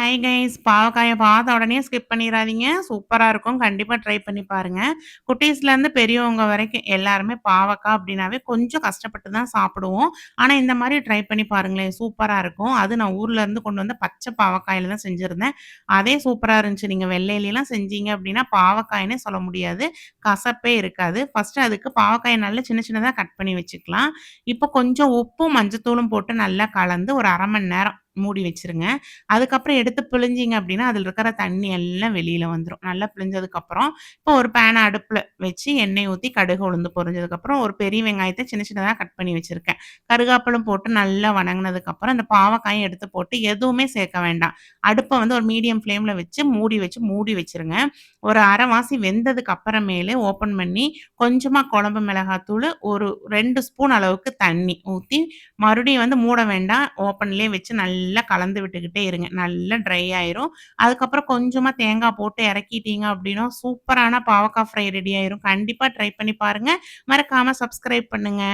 Hi guys! பாவக்காய பார்த்த உடனே skip பண்ணிறாதீங்க. சூப்பரா இருக்கும். கண்டிப்பா ட்ரை பண்ணி பாருங்க. குட்டீஸ்லேருந்து பெரியவங்க வரைக்கும் எல்லாருமே பாவக்கா அப்டின்னாவே கொஞ்சம் கஷ்டப்பட்டு தான் சாப்பிடுவோம். ஆனா, இந்த மாரி ட்ரை பண்ணி பாருங்களேன். சூப்பரா இருக்கும். அது நான் ஊர்லேருந்து கொண்டு வந்த பச்சை பாவக்காயில தான் செஞ்சிருந்தேன். அதே சூப்பரா இருந்துச்சு. நீங்க வெள்ளையிலலாம் செஞ்சீங்க அப்டின்னா, பாவக்காய்ன்னே சொல்ல முடியாது. கசப்பே இருக்காது. ஃபர்ஸ்ட்டு அதுக்கு பாவக்காய நல்லா சின்ன சின்னதா கட் பண்ணி வச்சுக்கலாம். இப்போ கொஞ்சம் உப்பும், மஞ்சத்தூளும் போட்டு நல்லா கலந்து ஒரு 1/2 மணி நேரம் மூடி வச்சுருங்க. அதுக்கப்புறம் எடுத்து பிழிஞ்சீங்க அப்டின்னா, அதில இருக்கிற தண்ணி எல்லாம் வெளில வந்துரும். நல்லா பிழிஞ்சதுக்கப்புறம், இப்போ ஒரு பேன அடுப்புல வச்சு எண்ணெய் ஊத்தி கடுகு, உளுந்து பொரிஞ்சதுக்கப்புறம் ஒரு பெரிய வெங்காயத்த சின்ன சின்னதா கட் பண்ணி வச்சிருக்கேன். கருகாப்பிலும் போட்டு நல்லா வணங்குனதுக்கப்புறம், அந்த பாவக்காயும் எடுத்து போட்டு எதுவுமே சேர்க்க வேண்டாம். அடுப்ப வந்து ஒரு மீடியம் ஃப்ளேம்ல வச்சு மூடி வச்சுருங்க. ஒரு அரைவாசி வெந்ததுக்கு அப்புறமேலு ஓப்பன் பண்ணி, கொஞ்சமா குழம்பு மிளகாத்தூளு, ஒரு 2 ஸ்பூன் அளவுக்கு தண்ணி ஊத்தி, மறுபடியும் வந்து மூட வேண்டாம். ஓப்பன்லேயே வச்சு நல்லா கலந்து விட்டுக்கிட்டே இருங்க. நல்லா ட்ரை ஆயிரும். அதுக்கப்புறம் கொஞ்சமா தேங்காய் போட்டு இறக்கிட்டீங்க அப்டின்னா, சூப்பரான பாவக்கா ஃப்ரை ரெடி ஆயிரும். கண்டிப்பா ட்ரை பண்ணி பாருங்க. மறக்காம சப்ஸ்கிரைப் பண்ணுங்க.